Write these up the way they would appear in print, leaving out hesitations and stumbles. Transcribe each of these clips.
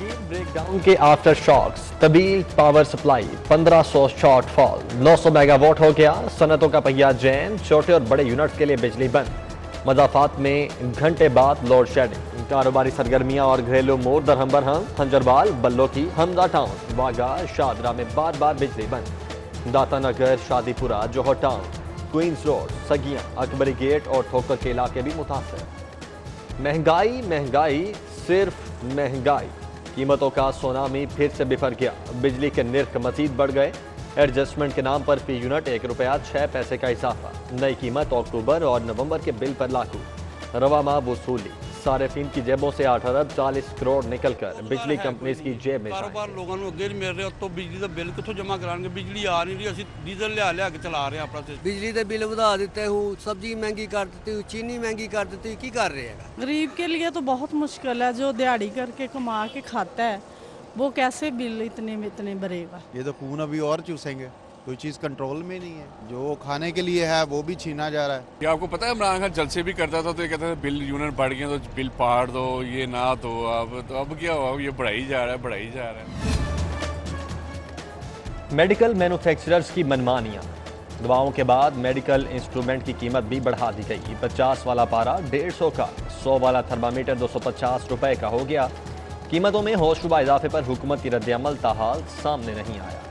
संगीन ब्रेकडाउन के after shocks, तबील power supply 1500 short fall, 900 megawatt हो गया। सनतों का पहिया जैम, छोटे और बड़े यूनिट्स के लिए बिजली बंद। मजाफात में घंटे बाद लोड शेडिंग। कारोबारी सरगर्मियां और घरेलू मोड़ दरहम बरहम। हंजरबाल, बल्लो की, हमजा टाउन, वागा, शादरा में बार बार बिजली बंद। Datanagar, Shadipura, Johar town, queens road, Sagiyan, Akbari gate और ठोकर के इलाके भी मुतासर। महंगाई महंगाई सिर्फ महंगाई। कीमतों का सुनामी फिर से बिफर गया। बिजली के निर्ख मजीद बढ़ गए। एडजस्टमेंट के नाम पर फी यूनिट 1 रुपया 6 पैसे का इजाफा। नई कीमत अक्टूबर और नवंबर के बिल पर लागू। रवामा वसूली। सार्फिन की जेबों से 8 अरब 40 करोड़ निकलकर बिजली कंपनीज की जेब में कारोबार लोगों को अगे मिल रहे तो बिजली का बिल कितों जमा कराएंगे। बिजली आ नहीं रही, असं डीजल लिया के चला रहे हैं अपना सिस्टम। बिजली के बिल बढ़ा देते हूँ, सब्जी महंगी कर देती हूँ, चीनी महंगी कर देती हूँ, की कर रहे हैं। गरीब के लिए तो बहुत मुश्किल है। जो दिहाड़ी करके कमा के खाता है वो कैसे बिल इतने में इतने भरेगा। ये तो खून अभी और चूसेंगे। कोई चीज़ कंट्रोल में नहीं है। जो खाने के लिए है वो भी छीना जा रहा है। क्या आपको पता है इमरान खान जलसे भी करता था तो ये कहता था बिल यूनिट बढ़ गए तो बिल पाड़ दो, ये ना दो। अब क्या हुआ, ये बढ़ाई जा रहा है। मेडिकल मैन्युफैक्चरर्स की मनमानियां। दवाओं के बाद मेडिकल इंस्ट्रूमेंट की कीमत भी बढ़ा दी गई। 50 वाला पारा 150 का, 100 वाला थर्मामीटर 250 रुपए का हो गया। कीमतों में होशरुबा इजाफे पर हुकूमत की रद्दअमल ताहाल सामने नहीं आया।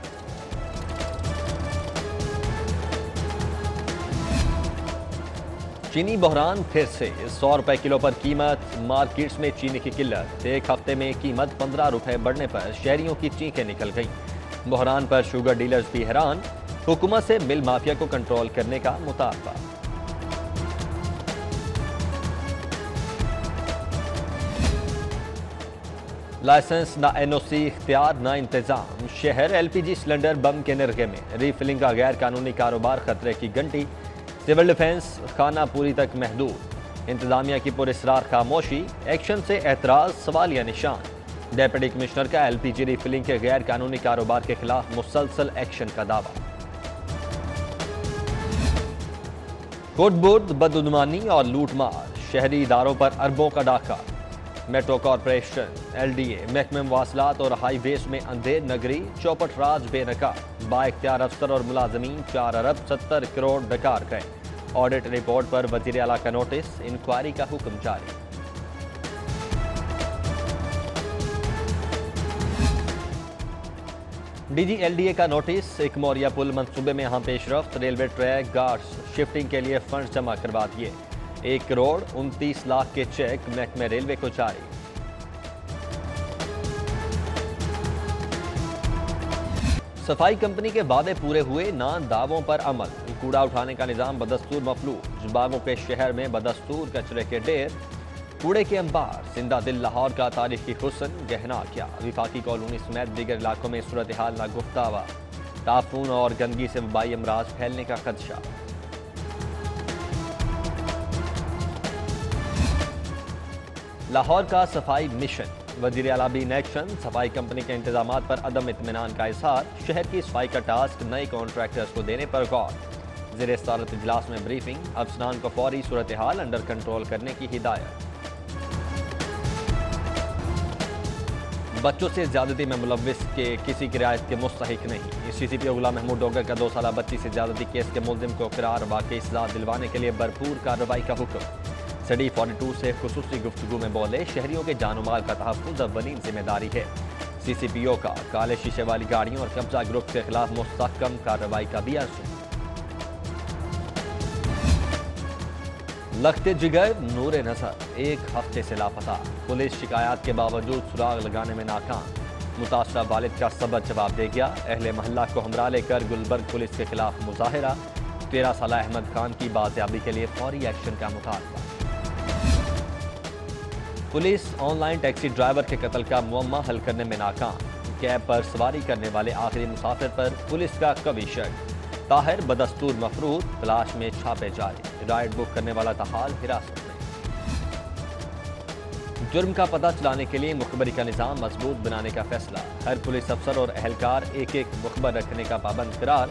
चीनी बहरान फिर से 100 रुपए किलो पर कीमत। मार्केट्स में चीनी की किल्लत। एक हफ्ते में कीमत 15 रुपए बढ़ने पर शहरियों की चीखें निकल गईं। बहरान पर शुगर डीलर्स भी हैरान। हुकूमत से मिल माफिया को कंट्रोल करने का मुतालबा। लाइसेंस ना एनओसी, इख्तियार ना इंतजाम। शहर एलपीजी सिलेंडर बम के निर्गे में। रीफिलिंग का गैर कानूनी कारोबार खतरे की घंटी। सिविल डिफेंस खानापुरी तक महदूद। इंतजामिया की पुरस्रार खामोशी। एक्शन से एतराज सवालिया निशान। डेप्यूटी कमिश्नर का एलपीजी रीफिलिंग के गैर कानूनी कारोबार के खिलाफ मुसलसल एक्शन का दावा। खुदबुर्द, बदगुमानी और लूटमार। शहरी इदारों पर अरबों का डाका। मेट्रो कॉरपोरेशन, एलडीए, महकमे मवासलात और हाईवेज में अंधेर नगरी। चौपट राज बेनकाब। बाइख्तियार अफसर और मुलाजमीन 4 अरब 70 करोड़ डकार गए। ऑडिट रिपोर्ट पर वजीर आला का नोटिस। इंक्वायरी का हुक्म जारी। डीजी एलडीए का नोटिस। एक मौरिया पुल मंसूबे में अहम पेशरफ्त। रेलवे ट्रैक गार्ड्स शिफ्टिंग के लिए फंड जमा करवा दिए। 1 करोड़ 29 लाख के चेक महकमे रेलवे को जारी। सफाई कंपनी के वादे पूरे हुए ना, दावों पर अमल। कूड़ा उठाने का निजाम बदस्तूर मफलूज। बागों के शहर में बदस्तूर कचरे के ढेर, कूड़े के अंबार। जिंदा दिल लाहौर का तारीखी हुस्न गहना क्या। विफाकी कॉलोनी समेत दीगर इलाकों में सूरत हाल ना गुफ्तावा। ताफून और गंदगी से वबाई अमराज फैलने का खदशा। लाहौर का सफाई मिशन। वजीर आला भी इन एक्शन। सफाई कंपनी के इंतजामात पर अदम इत्मीनान का इजहार। शहर की सफाई का टास्क नए कॉन्ट्रैक्टर्स को देने पर गौर। ज़ेरे सदारत इजलास में ब्रीफिंग। अफसरान को फौरी सूरत हाल अंडर कंट्रोल करने की हिदायत। बच्चों से ज्यादती में मुलव्विस के किसी की रियायत के मुस्तहिक नहीं। सीसीपीओ गुलाम महमूद डोगर का 2 साला बच्ची से ज्यादती केस के मुल्जिम को करार वाकई सजा दिलवाने के लिए भरपूर कार्रवाई का हुक्म। सडी 42 से खुसूसी गुफ्तगू में बोले, शहरियों के जान माल का तहफ़्फ़ुज़ अव्वलीन जिम्मेदारी है। सीसीपीओ का काले शीशे वाली गाड़ियों और कब्जा ग्रुप के खिलाफ मुस्तहकम कार्रवाई का भी अर्ज़। लखते जिगर नूरे नजर 1 हफ्ते से लापता। पुलिस शिकायत के बावजूद सुराग लगाने में नाकाम। मुतासरा वालिद का सबक जवाब दे गया। अहले मोहल्ला को हमरा लेकर गुलबर्ग पुलिस के खिलाफ मुजाहिरा। 13 साला अहमद खान की बाजियाबी के लिए फौरी एक्शन का मुतालबा। पुलिस ऑनलाइन टैक्सी ड्राइवर के कत्ल का मुअम्मा हल करने में नाकाम। कैब पर सवारी करने वाले आखिरी मुसाफिर पर पुलिस का कवी शक। ताहिर बदस्तूर मफरूद। तलाश में छापे जारी। राइड बुक करने वाला ताहाल हिरासत में। जुर्म का पता चलाने के लिए मुखबरी का निजाम मजबूत बनाने का फैसला। हर पुलिस अफसर और एहलकार एक मुखबर रखने का पाबंद करार।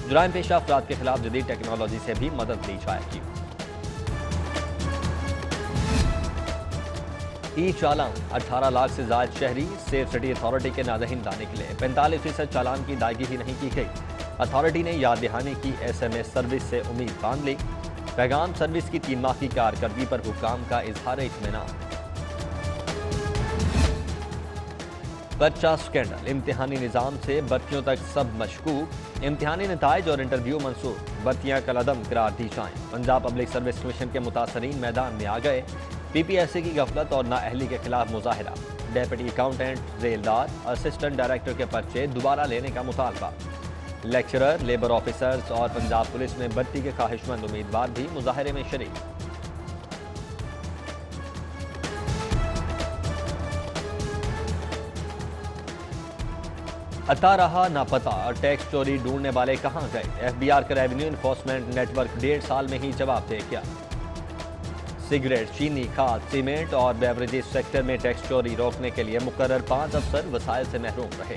जुराइम पेशा अफराद के खिलाफ जदीद टेक्नोलॉजी से भी मदद ली जाएगी। ई चालान 18 लाख से ज्यादा शहरी सेफ सिटी अथॉरिटी के नादहीन लाने के लिए 45% चालान की अदायगी ही नहीं की गई। अथॉरिटी ने याद दहानी की SMS सर्विस से उम्मीद बांध ली। पैगाम सर्विस की 3 माह की कारकर्दगी पर हुकाम का इजहार इत्मीनान। पर्चा स्कैंडल, इम्तिहानी निज़ाम से भर्तियों तक सब मशकूक, इम्तिहानी नताइज और इंटरव्यू मंसूख, भर्तियां कलअदम करार दी जाएं। पंजाब पब्लिक सर्विस कमीशन के मुतासरीन मैदान में आ गए। PPSC की गफलत और नाअहली के खिलाफ मुजाहरा। डेप्यूटी अकाउंटेंट, जेलदार, असिस्टेंट डायरेक्टर के पर्चे दोबारा लेने का मुतालबा। लेक्चरर, लेबर ऑफिसर्स और पंजाब पुलिस में भर्ती के ख्वाहिशमंद उम्मीदवार भी मुजाहरे में शरीक। अता रहा नापता, टैक्स चोरी ढूंढने वाले कहां गए? FBR का रेवेन्यू इन्फोर्समेंट नेटवर्क 1.5 साल में ही जवाब दे गया। सिगरेट, चीनी, खाद, सीमेंट और बेवरेजेस सेक्टर में टैक्स चोरी रोकने के लिए मुकर्रर 5 अफसर वसाइल से महरूम रहे।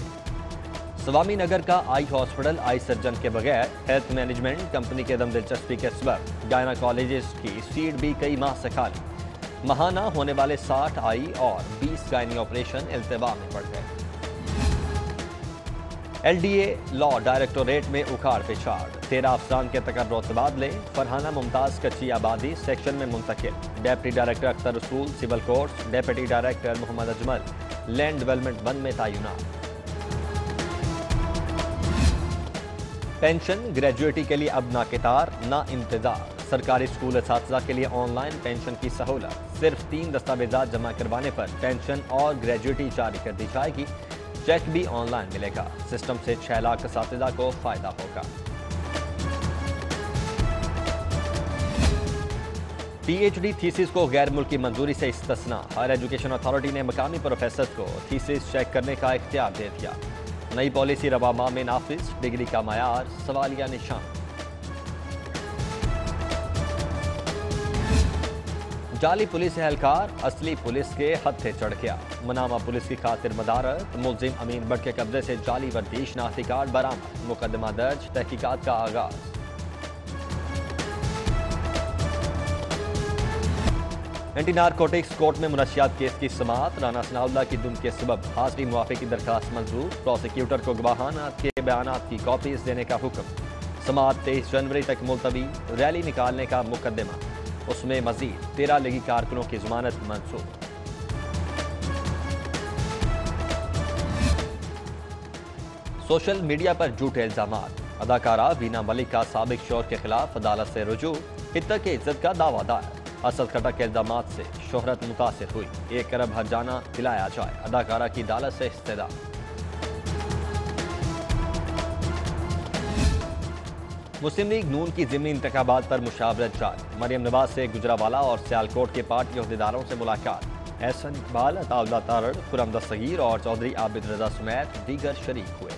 स्वामी नगर का आई हॉस्पिटल आई सर्जन के बगैर हेल्थ मैनेजमेंट कंपनी के दम दिलचस्पी के सबब गायनाकोलॉजिस्ट की सीट भी कई माह से खाली। माहाना होने वाले 60 आई और 20 गायनी ऑपरेशन इल्तिवा में पड़ गए। LDA लॉ डायरेक्टोरेट में उखाड़ पिछाड़, 13 अफसरान के तकर्रो तबादले। फरहाना मुमताज कच्ची आबादी सेक्शन में मुंतकिल। Deputy director Akhtar Rasool civil courts, deputy director Mohammad Ajmal land development 1 में तैनात। पेंशन ग्रेजुएटी के लिए अब ना कितार ना इंतजार। सरकारी स्कूल असातिज़ा के लिए ऑनलाइन पेंशन की सहूलत। सिर्फ 3 दस्तावेजात जमा करवाने पर पेंशन और ग्रेजुएटी जारी कर दी जाएगी। चेक भी ऑनलाइन मिलेगा। सिस्टम से 6 लाख असातिज़ा को फायदा होगा। PhD थीसिस को गैर मुल्की मंजूरी से इस्तिस्ना। हायर एजुकेशन अथॉरिटी ने मकामी प्रोफेसर को थीसिस चेक करने का इख्तियार दे दिया। नई पॉलिसी रवा माह में नाफिज, डिग्री का मयार सवालिया निशान। जाली पुलिस एहलकार असली पुलिस के हत्थे चढ़ गया। मनामा पुलिस की खातिर मदारत, मुलजिम अमीन भट्ट के कब्जे से जाली वर्दी शनाख्ती कार्ड बरामद। मुकदमा दर्ज, तहकीकात का आगाज। एंटी नारकोटिक्स कोर्ट में मुनशियात केस की समाअत। राना सनाउल्लाह की दुम के सबब हाजिरी मुआफ़ी की दरखास्त मंजूर। प्रोसिक्यूटर को गवाहाना के बयानात की कॉपीज देने का हुक्म। समाअत 23 जनवरी तक मुलतवी। रैली निकालने का मुकदमा, उसमें मजीद 13 लीगी कारकुनों की जमानत मंसूर। सोशल मीडिया पर झूठे इल्जामात। अदाकारा वीना मलिक का साबिक शौहर के खिलाफ अदालत से रुजू। हित्ता की इज्जत का दावा दायर। असद खटक के इल्जामात से शोहरत मुतासिर हुई। 1 अरब हर्जाना दिलाया जाए, अदाकारा की अदालत से इस्तदा। मुस्लिम लीग नून की ज़िमनी इंतखाबात पर मुशावरत जारी। मरियम नवाज से गुजरावाला और सियालकोट के पार्टी अहदेदारों से मुलाकात। एहसन इकबाल, अताउल्लाह तारड़, खुरम दस्तगीर और चौधरी आबिद रजा समेत दीगर शरीक हुए।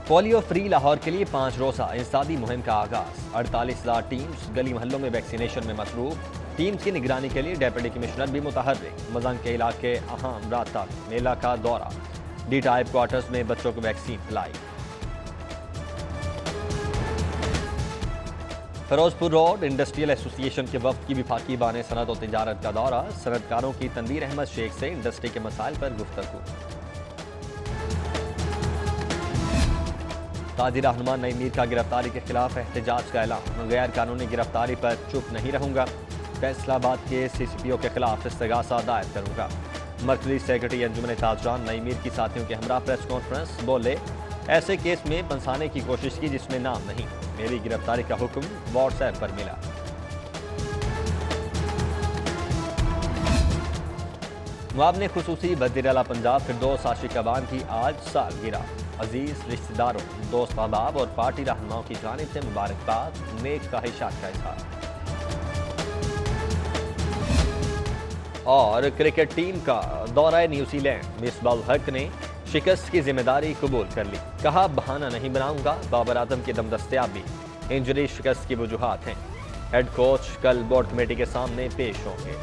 पोलियो फ्री लाहौर के लिए 5 रोज़ा इंसादी मुहिम का आगाज। 48,000 टीम्स गली मोहल्लों में वैक्सीनेशन में मसरूफ। टीम्स की निगरानी के लिए डेप्यूटी कमिश्नर भी मुतहर्रिक। मजंग के इलाके अहम रास्ता में मेला का दौरा। डी टाइप क्वार्टर्स में बच्चों को वैक्सीन पिलाई। फिरोजपुर रोड इंडस्ट्रियल एसोसिएशन के वफ्द की विफाकी बाने सनत और तिजारत का दौरा। सनतकारों की तनवीर अहमद शेख से इंडस्ट्री के मसाइल पर गुफ्तगू। ताजी रहनुमा नईम मीर का गिरफ्तारी के खिलाफ एहतजाज का ऐलान। गैर कानूनी गिरफ्तारी पर चुप नहीं रहूंगा। फैसलाबाद के CCPO के खिलाफ इस्तगासा दायर करूंगा। मरकजी सेक्रेटरी अंजुमन ताजरान नईम मीर की साथियों के हमरा प्रेस कॉन्फ्रेंस। बोले, ऐसे केस में फंसाने की कोशिश की जिसमें नाम नहीं। मेरी गिरफ्तारी का हुक्म व्हाट्सएप पर मिला। मुआवने खुसूसी वज़ीर आला पंजाब फिरदौस आशिक अवान की आज सालगिरह। अजीज रिश्तेदारों, दोस्त अहबाब और पार्टी रहनुमाओं की जानिब से मुबारकबाद, नेक ख्वाहिशात का इज़हार। और क्रिकेट टीम का दौरा न्यूजीलैंड। मिसबाह हक ने शिकस्त की जिम्मेदारी कबूल कर ली। कहा, बहाना नहीं बनाऊंगा। बाबर आजम की दमदस्तियाबी, इंजरी शिकस्त की वजूहात हैं। हेड कोच कल बोर्ड कमेटी के सामने पेश होंगे।